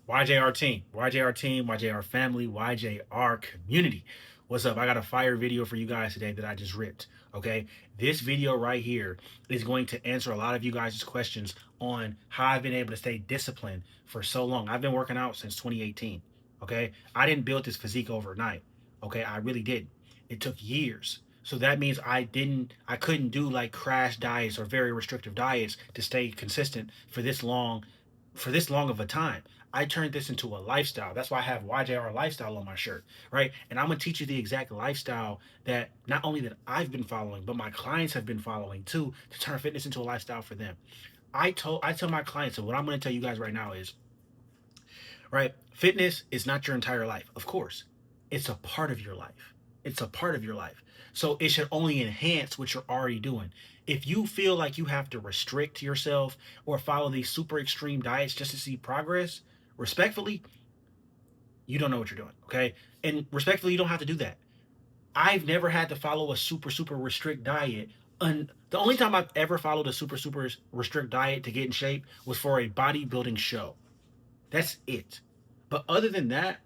YJR team, YJR team, YJR family, YJR community. What's up? I got a fire video for you guys today that I just ripped. Okay. This video right here is going to answer a lot of you guys' questions on how I've been able to stay disciplined for so long. I've been working out since 2018. Okay. I didn't build this physique overnight. Okay. I really didn't. It took years. So that means I couldn't do like crash diets or very restrictive diets to stay consistent for this long of a time. I turned this into a lifestyle. That's why I have YJR lifestyle on my shirt, right? And I'm gonna teach you the exact lifestyle that not only that I've been following, but my clients have been following too, to turn fitness into a lifestyle for them. I tell my clients, and what I'm gonna tell you guys right now is, right, fitness is not your entire life. Of course, it's a part of your life. It's a part of your life. So it should only enhance what you're already doing. If you feel like you have to restrict yourself or follow these super extreme diets just to see progress, respectfully, you don't know what you're doing. Okay. And respectfully, you don't have to do that. I've never had to follow a super restrict diet. And the only time I've ever followed a super restrict diet to get in shape was for a bodybuilding show. That's it. But other than that,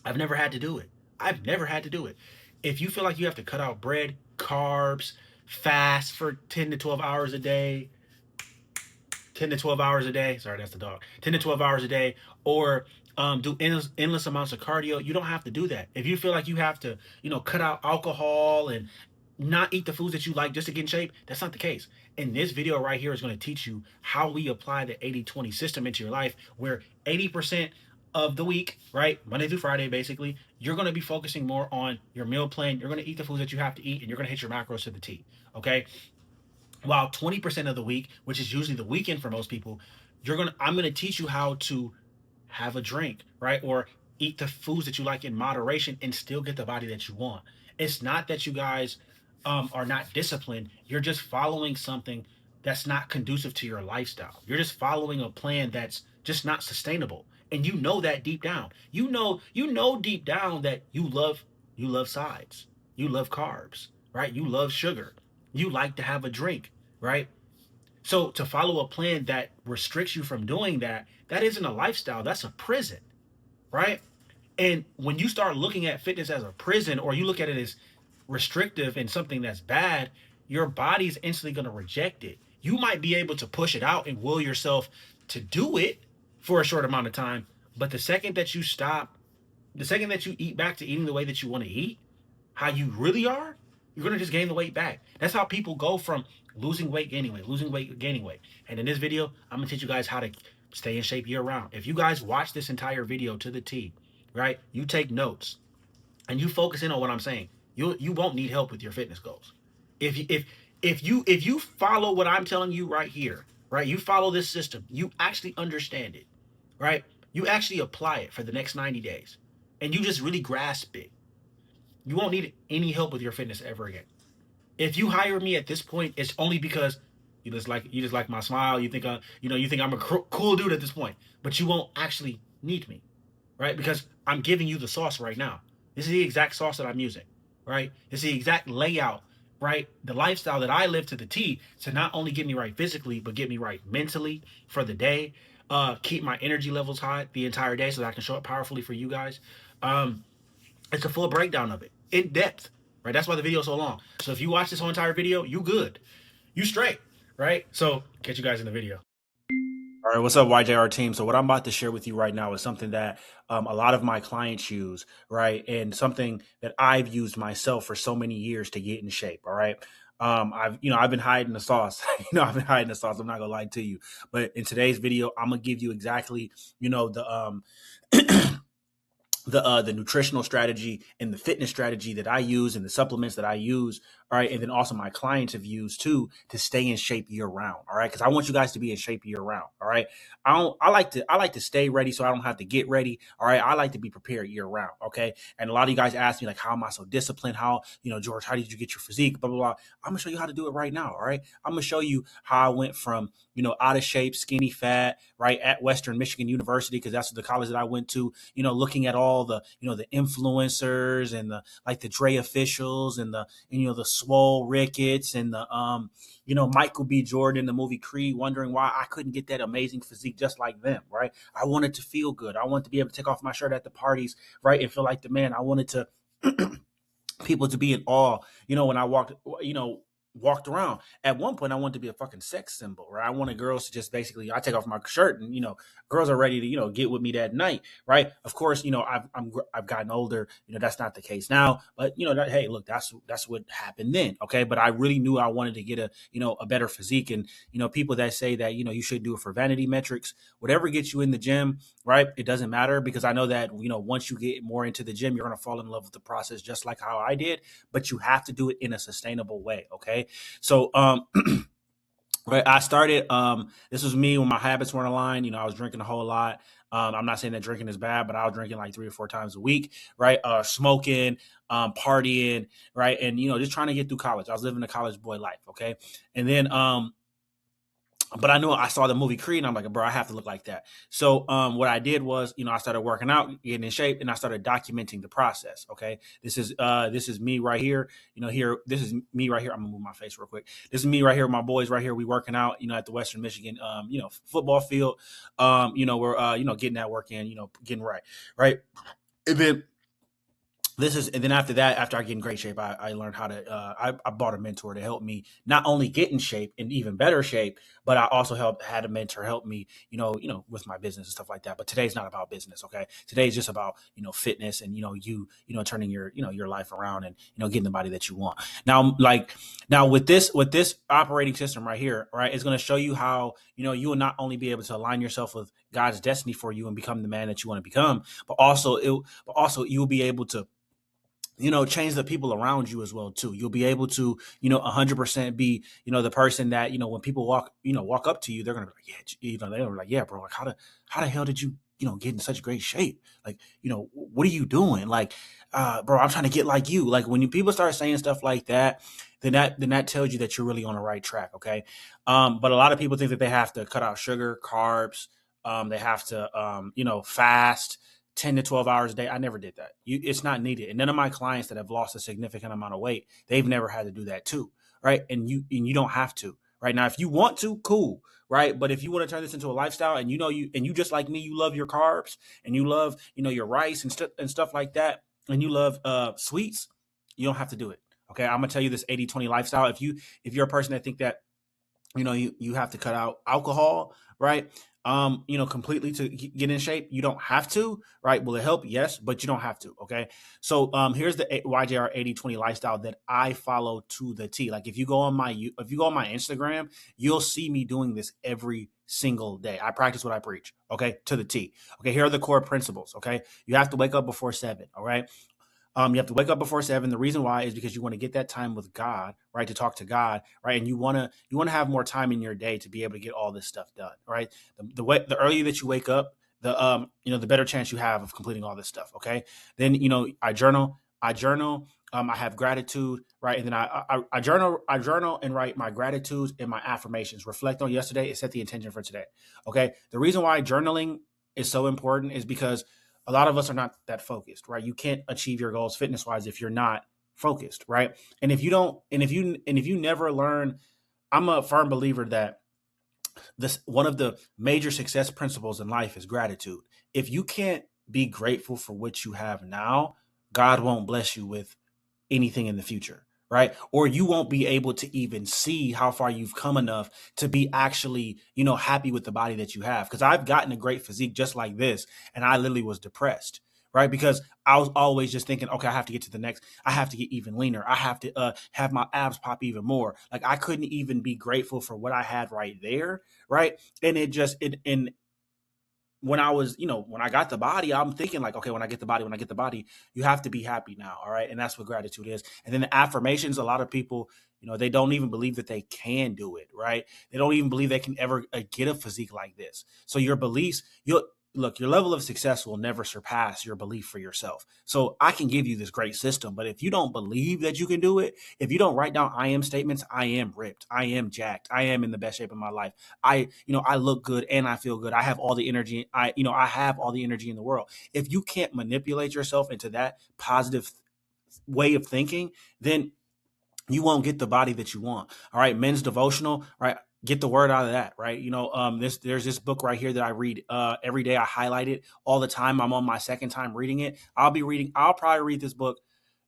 I've never had to do it. I've never had to do it. If you feel like you have to cut out bread, carbs, fast for 10 to 12 hours a day, 10 to 12 hours a day, sorry, that's the dog, 10 to 12 hours a day, or do endless amounts of cardio, you don't have to do that. If you feel like you have to, cut out alcohol and not eat the foods that you like just to get in shape, that's not the case. And this video right here is going to teach you how we apply the 80-20 system into your life, where 80% of the week, right, Monday through Friday, basically, you're going to be focusing more on your meal plan. You're going to eat the foods that you have to eat, and you're going to hit your macros to the T. Okay. While 20% of the week, which is usually the weekend for most people, I'm gonna teach you how to have a drink, right? Or eat the foods that you like in moderation and still get the body that you want. It's not that you guys are not disciplined. You're just following something that's not conducive to your lifestyle. You're just following a plan that's just not sustainable. And you know that deep down. You know deep down that you love sides. You love carbs, right? You love sugar. You like to have a drink, right? So to follow a plan that restricts you from doing that, that isn't a lifestyle, that's a prison, right? And when you start looking at fitness as a prison, or you look at it as restrictive and something that's bad, your body's instantly going to reject it. You might be able to push it out and will yourself to do it for a short amount of time, but the second that you eat back to eating the way that you want to eat, how you really are, you're going to just gain the weight back. That's how people go from losing weight, gaining weight, losing weight, gaining weight. And in this video, I'm going to teach you guys how to stay in shape year round. If you guys watch this entire video to the T, right, you take notes and you focus in on what I'm saying, you won't need help with your fitness goals. If you follow what I'm telling you right here, right, you follow this system, you actually understand it, right? You actually apply it for the next 90 days and you just really grasp it. You won't need any help with your fitness ever again. If you hire me at this point, it's only because you just like my smile. You think I'm a cool dude at this point, but you won't actually need me, right? Because I'm giving you the sauce right now. This is the exact sauce that I'm using, right? This is the exact layout, right? The lifestyle that I live to the T to not only get me right physically, but get me right mentally for the day. Keep my energy levels high the entire day so that I can show up powerfully for you guys. Um, it's a full breakdown of it in depth, right? That's why the video is so long. So if you watch this whole entire video, you good, you straight, right? So catch you guys in the video. All right, what's up, YJR team? So what I'm about to share with you right now is something that a lot of my clients use, right? And something that I've used myself for so many years to get in shape. All right. I've been hiding the sauce. I've been hiding the sauce. I'm not gonna lie to you. But in today's video, I'm gonna give you exactly, the the nutritional strategy and the fitness strategy that I use and the supplements that I use, all right, and then also my clients have used too to stay in shape year round, all right, because I want you guys to be in shape year round, all right. I like to stay ready so I don't have to get ready, all right. I like to be prepared year round, okay. And a lot of you guys ask me like, how am I so disciplined? How, George, how did you get your physique? Blah blah blah. I'm gonna show you how to do it right now, all right. I'm gonna show you how I went from out of shape, skinny, fat, right, at Western Michigan University, because that's the college that I went to, looking at all the, the influencers and the, like, the Dre officials and the swole Ricketts and the, Michael B. Jordan in the movie Creed, wondering why I couldn't get that amazing physique just like them, right? I wanted to feel good. I wanted to be able to take off my shirt at the parties, right, and feel like the man. I wanted to people to be in awe, when I walked around. At one point, I wanted to be a fucking sex symbol, right? I wanted girls to just basically, I take off my shirt and, girls are ready to, get with me that night, right? Of course, I've gotten older, that's not the case now, but hey, look, that's what happened then, okay? But I really knew I wanted to get a better physique, and people that say that you should do it for vanity metrics, whatever gets you in the gym, right? It doesn't matter, because I know that once you get more into the gym, you're gonna fall in love with the process, just like how I did. But you have to do it in a sustainable way, okay? So right, I started. This was me when my habits weren't aligned. I was drinking a whole lot. I'm not saying that drinking is bad, but I was drinking like 3 or 4 times a week, right? Smoking, partying, right, and just trying to get through college. I was living a college boy life, okay, and then but I knew, I saw the movie Creed and I'm like, bro, I have to look like that. So what I did was, I started working out, getting in shape, and I started documenting the process. Okay. This is me right here. This is me right here. I'm gonna move my face real quick. This is me right here with my boys right here. We working out, at the Western Michigan football field. We're getting that work in, getting right. Right. And then and then after that, after I get in great shape, I learned how to, I bought a mentor to help me not only get in shape and even better shape, but I also had a mentor help me, with my business and stuff like that. But today's not about business. Okay. Today's just about, fitness and, turning your life around and, getting the body that you want. Now with this operating system right here, right, it's going to show you how, you will not only be able to align yourself with God's destiny for you and become the man that you want to become, but also you'll be able to change the people around you as well too. You'll be able to 100% be the person that when people walk up to you, they're gonna be like, yeah, they're like, yeah, bro, like how the hell did you get in such great shape? Like, what are you doing? Like, bro, I'm trying to get like you. Like, when people start saying stuff like that, then that tells you that you're really on the right track. Okay. But a lot of people think that they have to cut out sugar, carbs. They have to fast 10 to 12 hours a day. I never did that. It's not needed. And none of my clients that have lost a significant amount of weight, they've never had to do that too. Right. And you don't have to. Right now, if you want to, cool. Right. But if you want to turn this into a lifestyle, and you just like me, you love your carbs and you love, your rice and stuff like that, and you love sweets, you don't have to do it. Okay. I'm gonna tell you this 80-20 lifestyle. If you're a person that think that you have to cut out alcohol, right, completely to get in shape, you don't have to, right? Will it help? Yes, but you don't have to. Okay. So here's the YJR 80-20 lifestyle that I follow to the T. Like, if you go on my Instagram, you'll see me doing this every single day. I practice what I preach. Okay, to the T. Okay, here are the core principles. Okay, you have to wake up before 7. All right. You have to wake up before 7. The reason why is because you want to get that time with God, right? To talk to God, right? And you want to have more time in your day to be able to get all this stuff done, right? The earlier that you wake up, the better chance you have of completing all this stuff. Okay. Then, I journal. I have gratitude, right? And then I journal and write my gratitudes and my affirmations. Reflect on yesterday and set the intention for today. Okay. The reason why journaling is so important is because a lot of us are not that focused, right? You can't achieve your goals fitness wise if you're not focused, right? And if you never learn, I'm a firm believer that this, one of the major success principles in life, is gratitude. If you can't be grateful for what you have now, God won't bless you with anything in the future, right? Or you won't be able to even see how far you've come enough to be actually, happy with the body that you have. Because I've gotten a great physique just like this, and I literally was depressed, right? Because I was always just thinking, okay, I have to get to the next, I have to get even leaner. I have to have my abs pop even more. Like, I couldn't even be grateful for what I had right there, right? And and when I was, when I got the body, I'm thinking like, okay, when I get the body, you have to be happy now. All right. And that's what gratitude is. And then the affirmations, a lot of people, they don't even believe that they can do it. Right. They don't even believe they can ever get a physique like this. So your beliefs, look, your level of success will never surpass your belief for yourself. So I can give you this great system, but if you don't believe that you can do it, if you don't write down I am statements, I am ripped, I am jacked, I am in the best shape of my life, I look good and I feel good, I have all the energy, I have all the energy in the world. If you can't manipulate yourself into that positive way of thinking, then you won't get the body that you want. All right. Men's devotional, right? Get the word out of that, right? There's this book right here that I read every day. I highlight it all the time. I'm on my second time reading it. I'll probably read this book.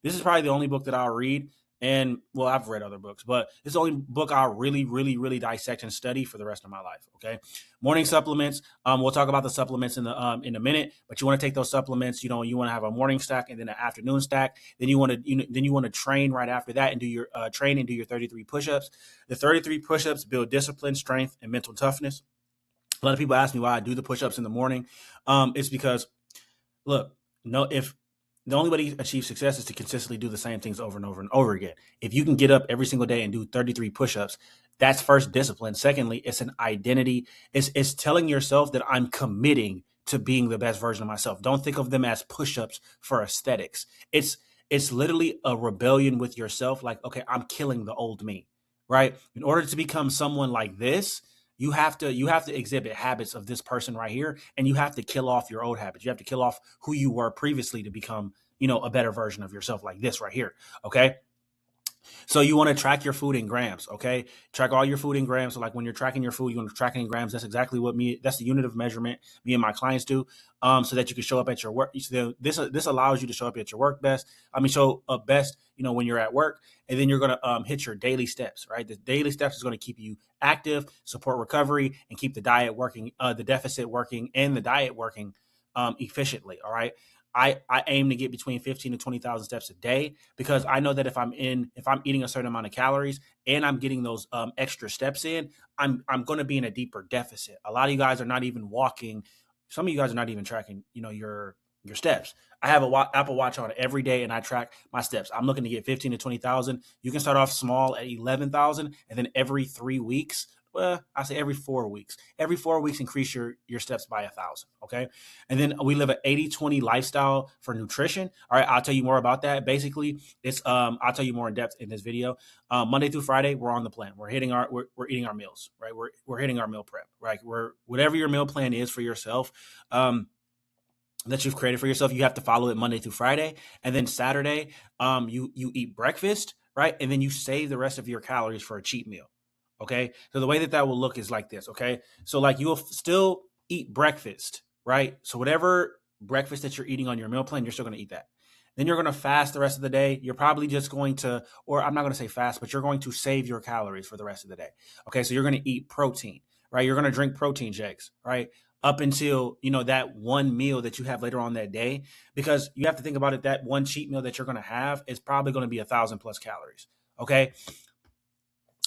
This is probably the only book that I'll read. And well, I've read other books, but it's the only book I'll really, really, really dissect and study for the rest of my life. Okay. Morning supplements. We'll talk about the supplements in a minute, but you want to take those supplements, you want to have a morning stack and then an afternoon stack. Then you want to train right after that and do your train and do your 33 push-ups. The 33 push-ups build discipline, strength, and mental toughness. A lot of people ask me why I do the push-ups in the morning. It's because, look, if the only way to achieve success is to consistently do the same things over and over and over again. If you can get up every single day and do 33 push-ups, that's first discipline. Secondly, it's an identity. It's telling yourself that I'm committing to being the best version of myself. Don't think of them as push-ups for aesthetics. It's literally a rebellion with yourself. Like, okay, I'm killing the old me, right? In order to become someone like this, you have to exhibit habits of this person right here, and you have to kill off your old habits. You have to kill off who you were previously to become, a better version of yourself like this right here. Okay. So you want to track your food in grams, okay? Track all your food in grams. So like when you're tracking your food, you want to track it in grams. That's exactly that's the unit of measurement me and my clients do, so that you can show up at your work. So this allows you to show up at your work best. Show up best, when you're at work, and then you're going to hit your daily steps, right? The daily steps is going to keep you active, support recovery, and keep the diet working, the deficit working, and the diet working efficiently, all right? I aim to get between 15 to 20,000 steps a day, because I know that if I'm eating a certain amount of calories and I'm getting those extra steps in, I'm going to be in a deeper deficit. A lot of you guys are not even walking. Some of you guys are not even tracking, your steps. I have a Apple Watch on every day and I track my steps. I'm looking to get 15 to 20,000. You can start off small at 11,000, and then every 3 weeks, I say every 4 weeks. Every 4 weeks, increase your steps by 1,000. Okay. And then we live an 80-20 lifestyle for nutrition. All right. I'll tell you more about that. Basically, I'll tell you more in depth in this video. Monday through Friday, we're on the plan. We're eating our meals, right? We're hitting our meal prep, right? Whatever your meal plan is for yourself, that you've created for yourself, you have to follow it Monday through Friday. And then Saturday, you eat breakfast, right? And then you save the rest of your calories for a cheat meal. Okay. So the way that will look is like this. Okay. So like you will still eat breakfast, right? So whatever breakfast that you're eating on your meal plan, you're still going to eat that. Then you're going to fast the rest of the day. You're probably just going to, or I'm not going to say fast, but you're going to save your calories for the rest of the day. Okay. So you're going to eat protein, right? You're going to drink protein shakes, right? Up until, that one meal that you have later on that day, because you have to think about it. That one cheat meal that you're going to have is probably going to be 1,000 plus calories. Okay.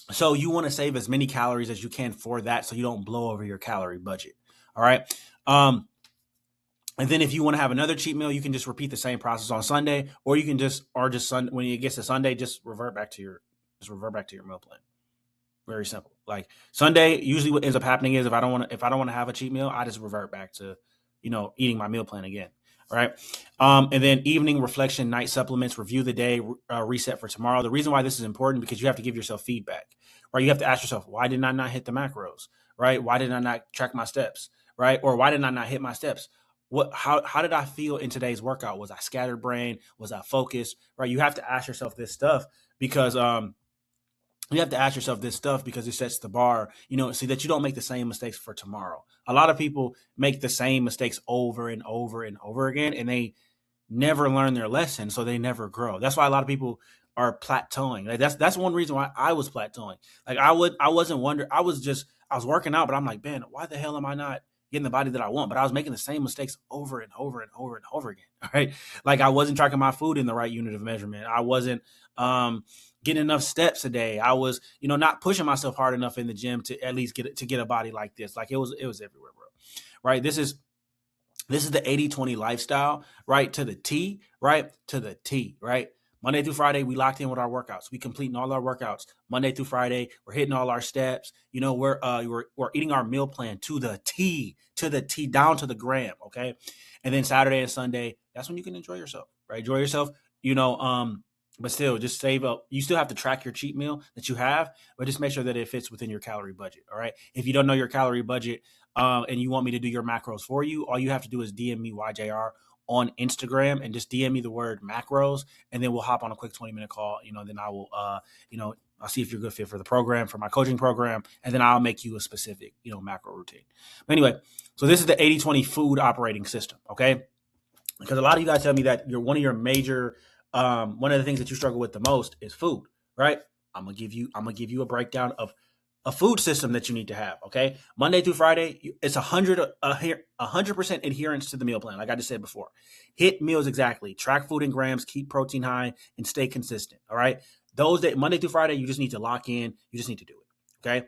So you want to save as many calories as you can for that, so you don't blow over your calorie budget. All right. And then if you want to have another cheat meal, you can just repeat the same process on Sunday, or you can when it gets to Sunday, just revert back to your meal plan. Very simple. Like Sunday, usually what ends up happening is if I don't want to have a cheat meal, I just revert back to, eating my meal plan again. All right. And then evening reflection, night supplements, review the day, reset for tomorrow. The reason why this is important, because you have to give yourself feedback, right? You have to ask yourself, why did I not hit the macros, right? Why did I not track my steps, right? Or why did I not hit my steps? How did I feel in today's workout? Was I scatterbrained? Was I focused? Right? You have to ask yourself this stuff because, it sets the bar, so that you don't make the same mistakes for tomorrow. A lot of people make the same mistakes over and over and over again, and they never learn their lesson, so they never grow. That's why a lot of people are plateauing. Like that's one reason why I was plateauing. Like I was working out, but I'm like, man, why the hell am I not getting the body that I want? But I was making the same mistakes over and over and over and over again. All right. Like I wasn't tracking my food in the right unit of measurement. I wasn't getting enough steps a day. I was, not pushing myself hard enough in the gym to at least get a body like this. Like it was everywhere, bro. Right. This is the 80-20 lifestyle, right? To the T, right? To the T, right? Monday through Friday, we locked in with our workouts. We completing all our workouts Monday through Friday. We're hitting all our steps. You know, we're eating our meal plan to the T, down to the gram. Okay, and then Saturday and Sunday, that's when you can enjoy yourself, right? Enjoy yourself. You know, but still, just save up. You still have to track your cheat meal that you have, but just make sure that it fits within your calorie budget. All right. If you don't know your calorie budget, and you want me to do your macros for you, all you have to do is DM me YJR on Instagram and just DM me the word macros, and then we'll hop on a quick 20-minute call. You know, then I will, I'll see if you're a good fit for the program, for my coaching program, and then I'll make you a specific, macro routine. But anyway, so this is the 80-20 food operating system. Okay. Because a lot of you guys tell me that one of your major, one of the things that you struggle with the most is food, right? I'm gonna give you a breakdown of a food system that you need to have. Okay, Monday through Friday, it's 100% adherence to the meal plan. Like I just said before, hit meals exactly, track food in grams, keep protein high, and stay consistent. All right, those that Monday through Friday, you just need to lock in. You just need to do it. Okay.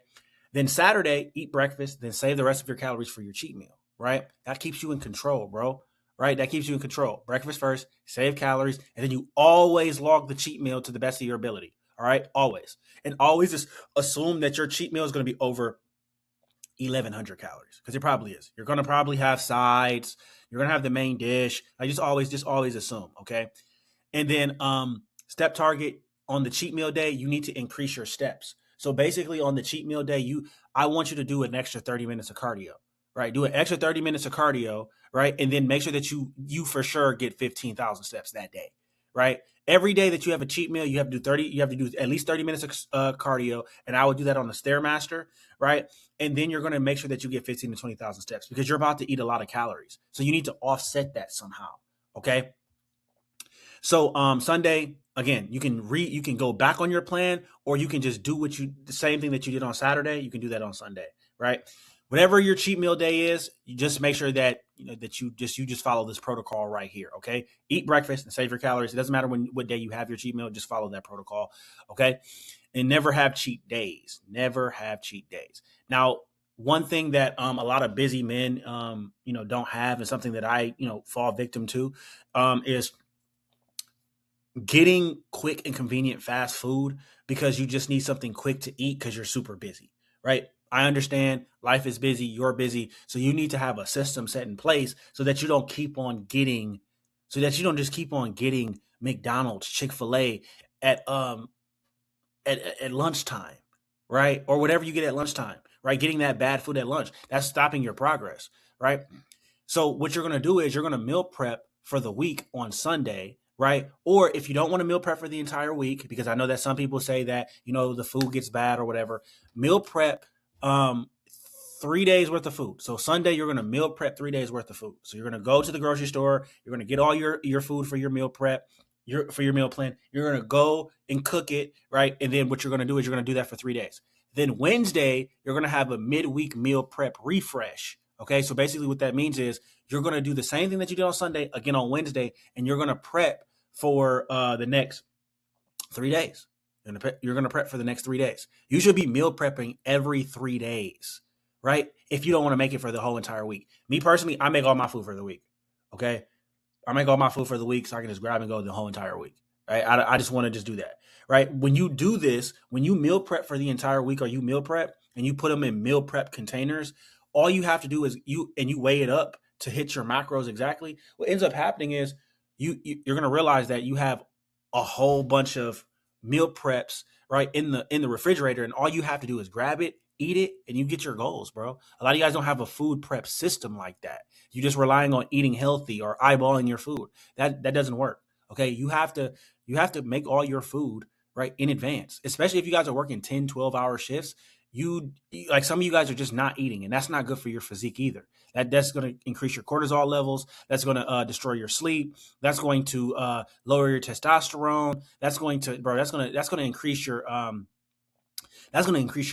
Then Saturday, eat breakfast, then save the rest of your calories for your cheat meal, right? That keeps you in control, bro. Right? That keeps you in control. Breakfast first, save calories, and then you always log the cheat meal to the best of your ability. All right? Always. And always just assume that your cheat meal is going to be over 1,100 calories, because it probably is. You're going to probably have sides. You're going to have the main dish. I just always assume, okay? And then step target on the cheat meal day, you need to increase your steps. So basically on the cheat meal day, I want you to do an extra 30 minutes of cardio, right? Do an extra 30 minutes of cardio, right? And then make sure that you for sure get 15,000 steps that day, right? Every day that you have a cheat meal, you have to do at least 30 minutes of cardio. And I would do that on the Stairmaster, right? And then you're going to make sure that you get 15 to 20,000 steps, because you're about to eat a lot of calories. So you need to offset that somehow, okay? So Sunday, again, you can go back on your plan, or you can just do the same thing that you did on Saturday. You can do that on Sunday, right? Whatever your cheat meal day is, you just make sure that that you just follow this protocol right here. Okay, eat breakfast and save your calories. It doesn't matter what day you have your cheat meal. Just follow that protocol. Okay, and never have cheat days. Never have cheat days. Now, one thing that a lot of busy men don't have, and something that I fall victim to, is getting quick and convenient fast food because you just need something quick to eat because you're super busy, right? I understand life is busy, you're busy, so you need to have a system set in place so that you don't just keep on getting McDonald's, Chick-fil-A at at lunchtime, right? Or whatever you get at lunchtime, right? Getting that bad food at lunch, that's stopping your progress, right? So what you're going to do is you're going to meal prep for the week on Sunday, right? Or if you don't want to meal prep for the entire week, because I know that some people say that, the food gets bad or whatever, meal prep 3 days worth of food. So Sunday, you're going to meal prep 3 days worth of food. So you're going to go to the grocery store. You're going to get all your food for your meal prep, for your meal plan. You're going to go and cook it, right? And then what you're going to do is you're going to do that for 3 days. Then Wednesday, you're going to have a midweek meal prep refresh. Okay, so basically what that means is you're going to do the same thing that you did on Sunday again on Wednesday, and you're going to prep for the next 3 days. You're going to prep for the next 3 days. You should be meal prepping every 3 days, right? If you don't want to make it for the whole entire week. Me personally, I make all my food for the week, okay? I make all my food for the week so I can just grab and go the whole entire week, right? I just want to just do that, right? When you do this, when you meal prep for the entire week, or you meal prep and you put them in meal prep containers, all you have to do is you weigh it up to hit your macros exactly. What ends up happening is you're going to realize that you have a whole bunch of meal preps right in the refrigerator, and all you have to do is grab it, eat it, and you get your goals, bro. A lot of you guys don't have a food prep system like that. You're just relying on eating healthy or eyeballing your food. That doesn't work. Okay, you have to make all your food right in advance, especially if you guys are working 10, 12-hour shifts. Like some of you guys are just not eating, and that's not good for your physique either. That's going to increase your cortisol levels. That's going to destroy your sleep. That's going to lower your testosterone. That's going to increase your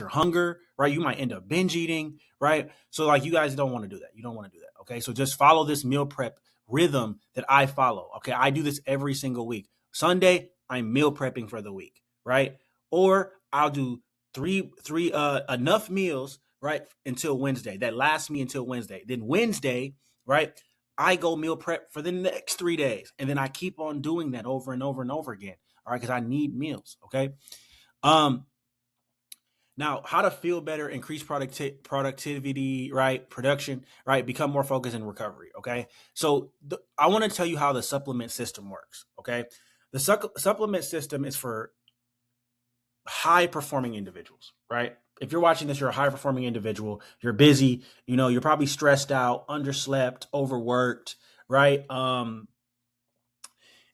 hunger, right? You might end up binge eating, right? So like you guys don't want to do that. You don't want to do that. Okay. So just follow this meal prep rhythm that I follow. Okay. I do this every single week. Sunday, I'm meal prepping for the week, right? Or I'll do three enough meals, right, until Wednesday. That lasts me until Wednesday. Then Wednesday, right, I go meal prep for the next 3 days. And then I keep on doing that over and over and over again. All right, because I need meals. Okay. Um, Now, how to feel better, increase productivity, right? Production, right? Become more focused in recovery. Okay. So I want to tell you how the supplement system works. Okay. The supplement system is for high performing individuals, right? If you're watching this, you're a high performing individual, you're busy, you're probably stressed out, underslept, overworked, right?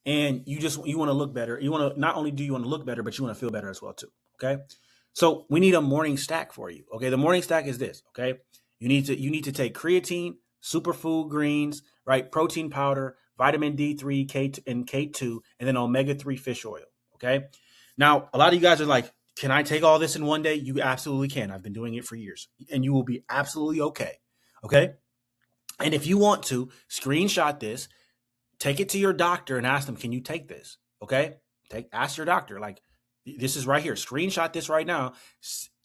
And you want to look better. You want to not only do you want to look better, but you want to feel better as well too. Okay. So we need a morning stack for you. Okay. The morning stack is this. Okay. You need to take creatine, superfood greens, right? Protein powder, vitamin D3, and K2, and then omega-3 fish oil. Okay. Now, a lot of you guys are like, can I take all this in one day? You absolutely can. I've been doing it for years, and you will be absolutely okay. Okay. And if you want to screenshot this, take it to your doctor and ask them, can you take this? Okay. Ask your doctor, like, this is right here. Screenshot this right now.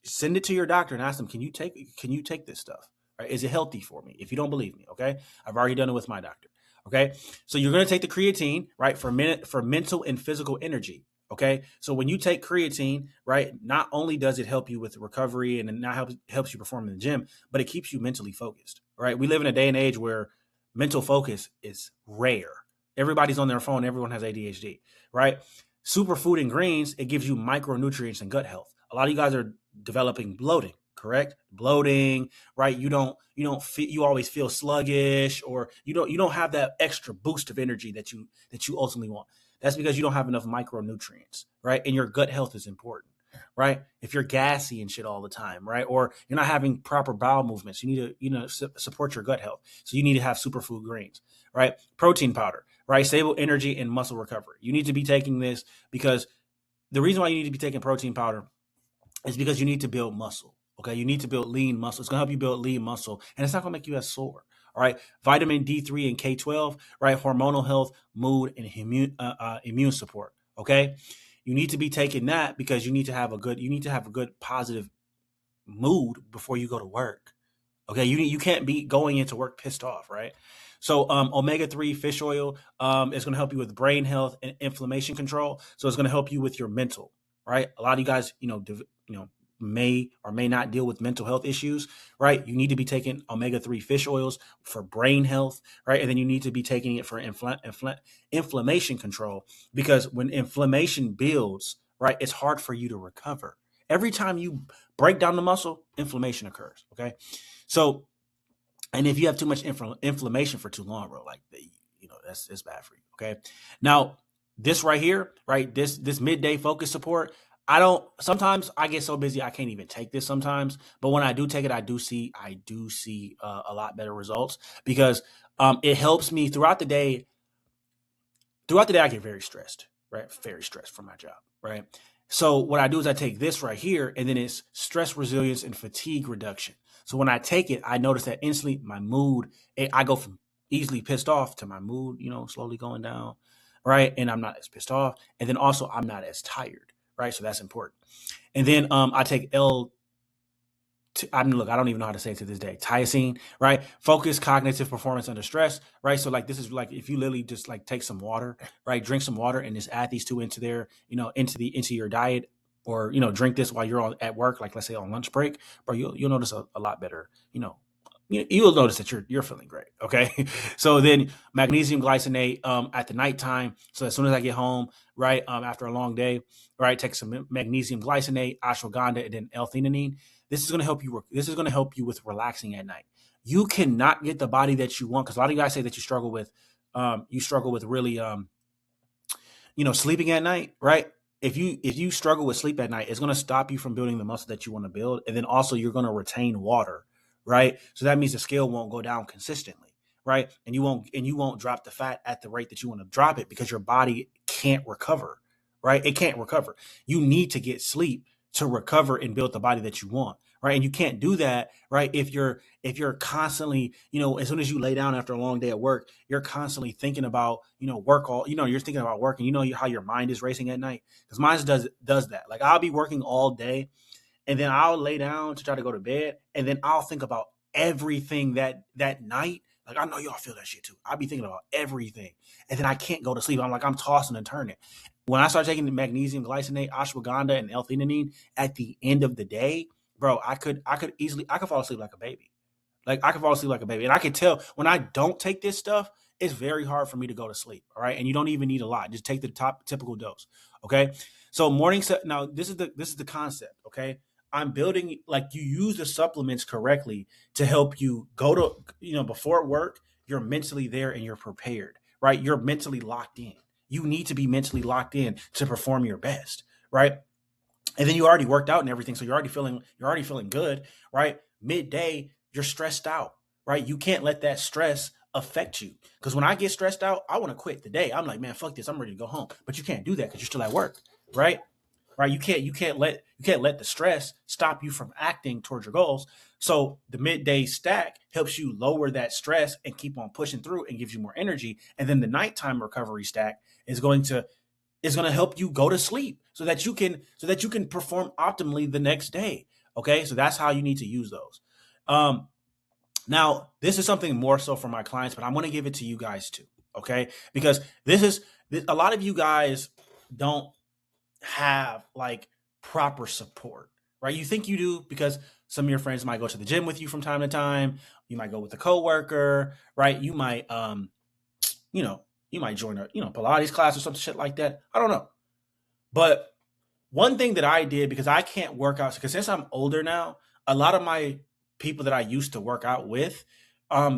Send it to your doctor and ask them, can you take this stuff? Right? Is it healthy for me? If you don't believe me, okay. I've already done it with my doctor. Okay. So you're going to take the creatine, right, for mental and physical energy. Okay. So when you take creatine, right, not only does it help you with recovery and it not helps you perform in the gym, but it keeps you mentally focused. Right. We live in a day and age where mental focus is rare. Everybody's on their phone. Everyone has ADHD, right? Superfood and greens, it gives you micronutrients and gut health. A lot of you guys are developing bloating, correct? Bloating, right? You always feel sluggish, or you don't have that extra boost of energy that you ultimately want. That's because you don't have enough micronutrients, right? And your gut health is important, right? If you're gassy and shit all the time, right? Or you're not having proper bowel movements, you need to support your gut health. So you need to have superfood greens, right? Protein powder, right? Stable energy and muscle recovery. You need to be taking this because the reason why you need to be taking protein powder is because you need to build muscle. Okay. You need to build lean muscle. It's going to help you build lean muscle, and it's not going to make you as sore. All right. Vitamin D3 and K12, right? Hormonal health, mood, and immune support. Okay. You need to be taking that because you need to have a good positive mood before you go to work. Okay, you can't be going into work pissed off, right? So omega-3 fish oil is going to help you with brain health and inflammation control. So it's going to help you with your mental, right? A lot of you guys, may or may not deal with mental health issues, right? You need to be taking omega-3 fish oils for brain health, right? And then you need to be taking it for inflammation control, because when inflammation builds, right, it's hard for you to recover. Every time you break down the muscle, inflammation occurs. Okay. So, and if you have too much inflammation for too long, bro, like, it's bad for you. Okay. Now, this right here, right, this midday focus support, sometimes I get so busy I can't even take this sometimes, but when I do take it, I do see a lot better results, because it helps me throughout the day. Throughout the day, I get very stressed, right? Very stressed from my job, right? So what I do is I take this right here, and then it's stress resilience and fatigue reduction. So when I take it, I notice that instantly my mood, I go from easily pissed off to my mood, slowly going down, right? And I'm not as pissed off. And then also I'm not as tired, right? So that's important. And then I take look, I don't even know how to say it to this day. Tyosine, right? Focus, cognitive performance under stress, right? So like, this is like, if you literally just like take some water, right? Drink some water and just add these two into there, into your diet, or, drink this while you're at work, like let's say on lunch break, bro, you'll notice a lot better, you'll notice that you're feeling great. Okay. So then magnesium glycinate at the nighttime. So as soon as I get home, right, after a long day, right, take some magnesium glycinate, ashwagandha, and then L-theanine. This is going to help you work. This is going to help you with relaxing at night. You cannot get the body that you want, because a lot of you guys say that you struggle with really sleeping at night, right? If you struggle with sleep at night, it's going to stop you from building the muscle that you want to build, and then also you're going to retain water, right? So that means the scale won't go down consistently, right? And you won't drop the fat at the rate that you want to drop it, because your body can't recover, right? It can't recover. You need to get sleep to recover and build the body that you want, right? And you can't do that, right, if you're constantly, as soon as you lay down after a long day at work, you're constantly thinking about, work you're thinking about work, and how your mind is racing at night, because mine does that. Like, I'll be working all day, and then I'll lay down to try to go to bed, and then I'll think about everything that night, Like, I know y'all feel that shit too. I be thinking about everything. And then I can't go to sleep. I'm tossing and turning. When I start taking the magnesium glycinate, ashwagandha, and L-theanine at the end of the day, bro, I could fall asleep like a baby. Like, I can fall asleep like a baby. And I can tell when I don't take this stuff, it's very hard for me to go to sleep. All right. And you don't even need a lot. Just take the top typical dose. Okay. So now this is the concept. Okay. I'm building, like, you use the supplements correctly to help you go to, before work, you're mentally there and you're prepared, right? You're mentally locked in. You need to be mentally locked in to perform your best, right? And then you already worked out and everything, so you're already feeling good, right? Midday, you're stressed out, right? You can't let that stress affect you. Because when I get stressed out, I want to quit the day. I'm like, man, fuck this. I'm ready to go home. But you can't do that because you're still at work, right? Right? You can't let the stress stop you from acting towards your goals. So the midday stack helps you lower that stress and keep on pushing through and gives you more energy. And then the nighttime recovery stack is going to help you go to sleep so that you can perform optimally the next day. Okay, so that's how you need to use those. um Now, this is something more so for my clients, but I'm going to give it to you guys too. Okay, because a lot of you guys don't have, like, proper support, right? You think you do because some of your friends might go to the gym with you from time to time. You might go with a coworker, right? You know you might join a Pilates class or some shit like that. I don't know. But one thing that I did, because I can't work out, because since I'm older now, a lot of my people that I used to work out with,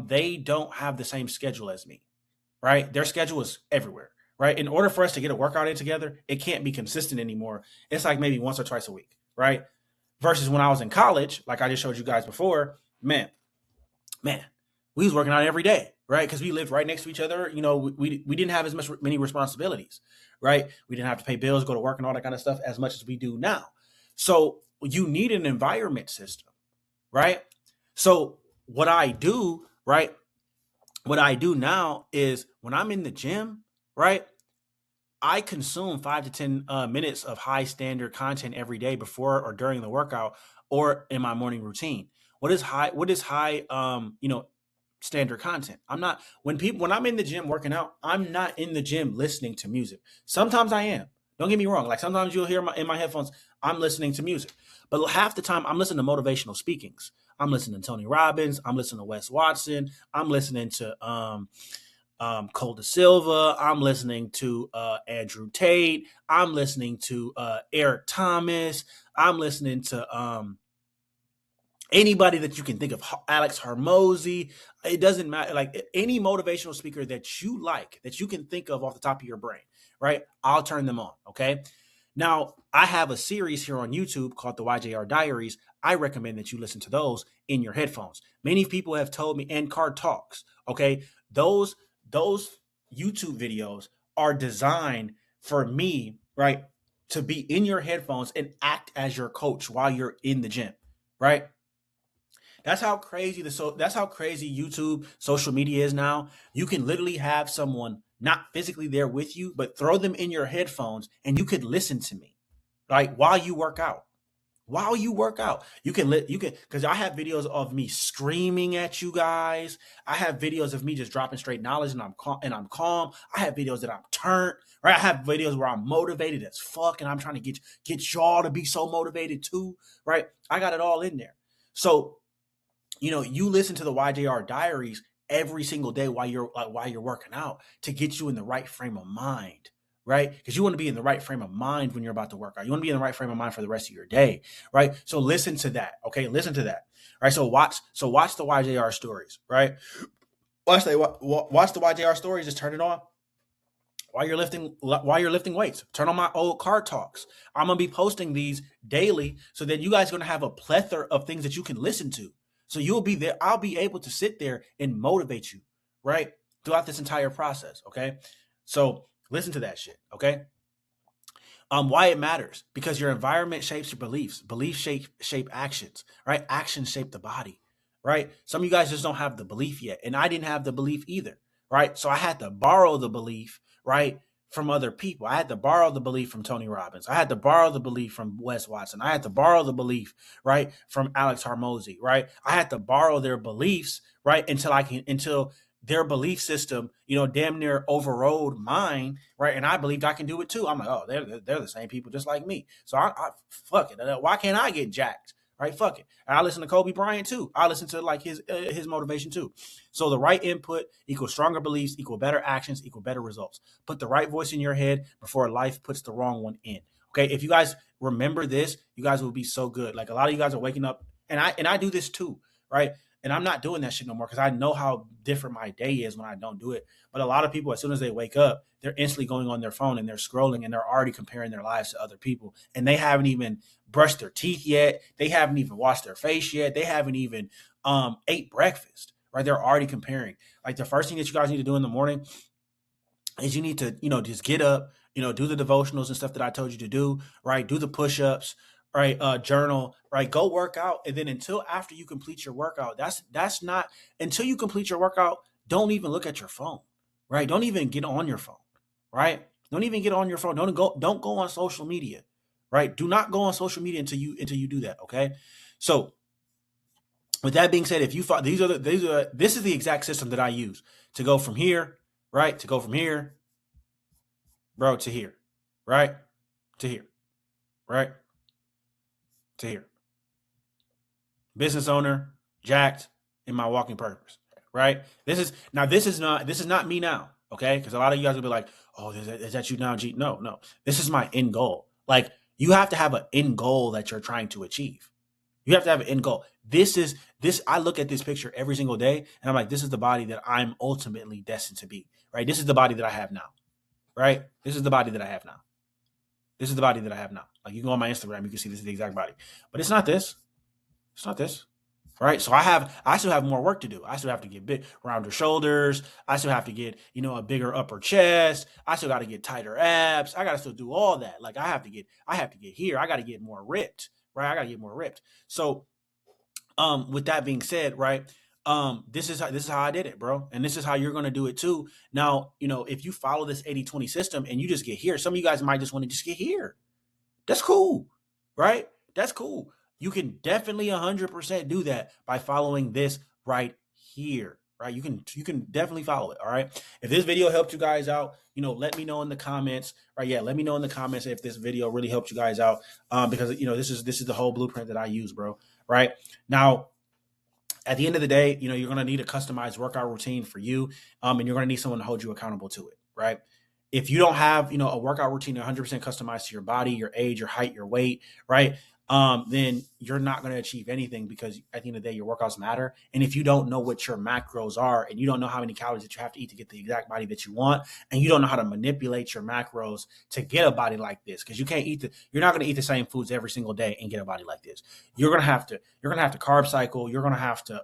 they don't have the same schedule as me, right? Their schedule is everywhere, right? In order for us to get a workout in together, it can't be consistent anymore. It's like maybe once or twice a week, right? Versus when I was in college, like I just showed you guys before, man, we was working out every day, right? Because we lived right next to each other. We didn't have as many responsibilities, right? We didn't have to pay bills, go to work, and all that kind of stuff as much as we do now. So you need an environment system, right? So what I do, right? What I do now is when I'm in the gym, right? I consume 5 to 10 minutes of high standard content every day before or during the workout or in my morning routine. What is high standard content? When I'm in the gym working out, I'm not in the gym listening to music. Sometimes I am. Don't get me wrong. Like, sometimes you'll hear in my headphones, I'm listening to music. But half the time I'm listening to motivational speakings. I'm listening to Tony Robbins, I'm listening to Wes Watson, I'm listening to Cole De Silva. I'm listening to Andrew Tate. I'm listening to Eric Thomas. I'm listening to anybody that you can think of, Alex Hormozy. It doesn't matter. Like, any motivational speaker that you like, that you can think of off the top of your brain, right? I'll turn them on. Okay. Now, I have a series here on YouTube called the YJR Diaries. I recommend that you listen to those in your headphones. Many people have told me, and Card Talks. Okay. Those YouTube videos are designed for me, right, to be in your headphones and act as your coach while you're in the gym, right? That's how crazy YouTube social media is now. You can literally have someone not physically there with you, but throw them in your headphones and you could listen to me, like, while you work out. While you work out, because I have videos of me screaming at you guys. I have videos of me just dropping straight knowledge, and I'm calm. I have videos that I'm turned, right? I have videos where I'm motivated as fuck and I'm trying to get y'all to be so motivated too, right? I got it all in there. So, you listen to the YJR Diaries every single day while you're working out to get you in the right frame of mind, right? Because you want to be in the right frame of mind when you're about to work out. You want to be in the right frame of mind for the rest of your day, right? So listen to that, okay? Listen to that, right? So watch the YJR stories, right? Watch the YJR stories. Just turn it on while you're lifting weights. Turn on my old Card Talks. I'm gonna be posting these daily, so that you guys are gonna have a plethora of things that you can listen to. So you'll be there. I'll be able to sit there and motivate you, right, throughout this entire process. Okay, so listen to that shit. Okay. Why it matters? Because your environment shapes your beliefs. Beliefs shape actions, right? Actions shape the body, right? Some of you guys just don't have the belief yet, and I didn't have the belief either, right? So I had to borrow the belief, right, from other people. I had to borrow the belief from Tony Robbins. I had to borrow the belief from Wes Watson. I had to borrow the belief, right, from Alex Hormozy, right? I had to borrow their beliefs, right, until their belief system, damn near overrode mine, right? And I believed I can do it too. I'm like, oh, they're the same people just like me. So I fuck it. Why can't I get jacked? Right? Fuck it. And I listen to Kobe Bryant too. I listen to like his motivation too. So the right input equals stronger beliefs, equal better actions, equal better results. Put the right voice in your head before life puts the wrong one in. Okay. If you guys remember this, you guys will be so good. Like a lot of you guys are waking up, and I do this too, right? And I'm not doing that shit no more because I know how different my day is when I don't do it. But a lot of people, as soon as they wake up, they're instantly going on their phone and they're scrolling and they're already comparing their lives to other people. And they haven't even brushed their teeth yet. They haven't even washed their face yet. They haven't even ate breakfast, right? They're already comparing. Like the first thing that you guys need to do in the morning is you need to, just get up, do the devotionals and stuff that I told you to do, right? Do the push-ups, right? Journal, right? Go work out. And then until after you complete your workout, that's not until you complete your workout, don't even look at your phone, right? Don't even get on your phone, right? Don't even get on your phone. Don't go on social media, right? Do not go on social media until you do that. Okay. So with that being said, if you follow this is the exact system that I use to go from here, right? To go from here, bro, to here, right? To here, right? To here. Business owner, jacked, in my walking purpose, right? This is not me now, okay? Because a lot of you guys will be like, oh, is that you now, G? No. This is my end goal. Like, you have to have an end goal that you're trying to achieve. You have to have an end goal. I look at this picture every single day, and I'm like, this is the body that I'm ultimately destined to be, right? This is the body that I have now, right? This is the body that I have now. This is the body that I have now. Like, you can go on my Instagram, you can see this is the exact body. But it's not this. It's not this. Right. So I still have more work to do. I still have to get big, rounder shoulders. I still have to get, a bigger upper chest. I still got to get tighter abs. I got to still do all that. Like I have to get here. I got to get more ripped. Right. I got to get more ripped. So, with that being said, right. This is how I did it, bro. And this is how you're going to do it too. Now, if you follow this 80-20 system and you just get here, some of you guys might just want to just get here. That's cool. Right. That's cool. You can definitely 100% do that by following this right here, right? You can definitely follow it, all right? If this video helped you guys out, let me know in the comments, right? Yeah, let me know in the comments if this video really helped you guys out, because this is the whole blueprint that I use, bro. Right now, at the end of the day, you're gonna need a customized workout routine for you, and you're gonna need someone to hold you accountable to it, right? If you don't have, a workout routine 100% customized to your body, your age, your height, your weight, right? Then you're not going to achieve anything because at the end of the day, your workouts matter. And if you don't know what your macros are and you don't know how many calories that you have to eat to get the exact body that you want, and you don't know how to manipulate your macros to get a body like this, because you're not going to eat the same foods every single day and get a body like this. You're going to have to carb cycle. You're going to have to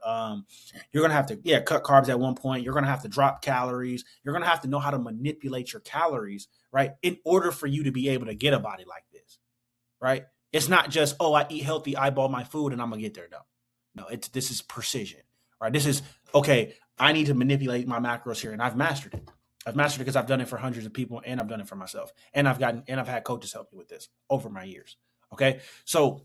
cut carbs at one point. You're going to have to drop calories. You're going to have to know how to manipulate your calories, right? In order for you to be able to get a body like this, right? It's not just, oh, I eat healthy, eyeball my food, and I'm going to get there. No, this is precision, right? This is, okay, I need to manipulate my macros here, and I've mastered it. I've mastered it because I've done it for hundreds of people, and I've done it for myself. And I've had coaches help me with this over my years, okay? So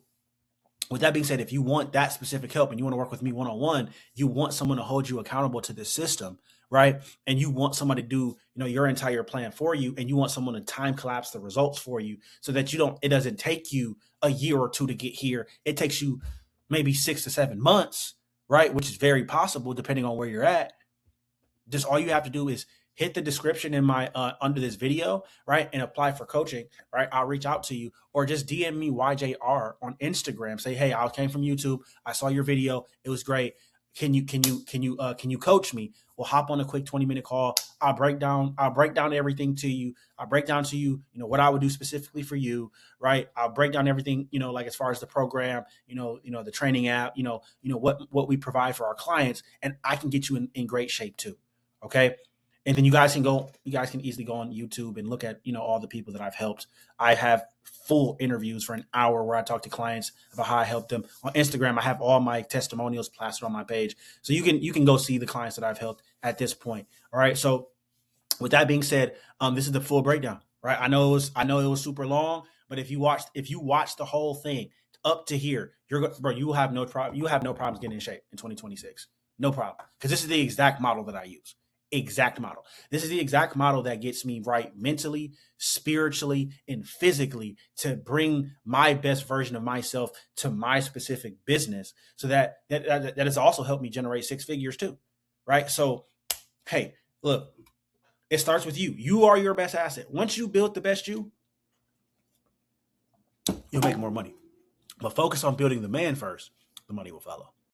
with that being said, if you want that specific help and you want to work with me one-on-one, you want someone to hold you accountable to this system, right? And you want someone to do, your entire plan for you, and you want someone to time collapse the results for you so that it doesn't take you a year or two to get here. It takes you maybe 6 to 7 months, right? Which is very possible depending on where you're at. Just all you have to do is hit the description in my under this video, right, and apply for coaching, right? I'll reach out to you, or just DM me YJR on Instagram. Say, hey, I came from YouTube. I saw your video. It was great. Can you coach me? We'll hop on a quick 20-minute call. I'll break down everything to you. I'll break down to you, what I would do specifically for you, right? I'll break down everything, like as far as the program, the training app, what we provide for our clients, and I can get you in great shape too. Okay. And then you guys can easily go on YouTube and look at, all the people that I've helped. I have full interviews for an hour where I talk to clients about how I helped them. On Instagram, I have all my testimonials plastered on my page. So you can go see the clients that I've helped at this point. All right. So with that being said, this is the full breakdown, right? I know it was super long, but if you watch the whole thing up to here, you will have no problem. You have no problems getting in shape in 2026. No problem, because this is the exact model that I use. Exact model. This is the exact model that gets me right mentally, spiritually, and physically to bring my best version of myself to my specific business, so that has also helped me generate six figures too, right? So, hey, look, it starts with you. You are your best asset. Once you build the best you'll make more money. But focus on building the man first. The money will follow.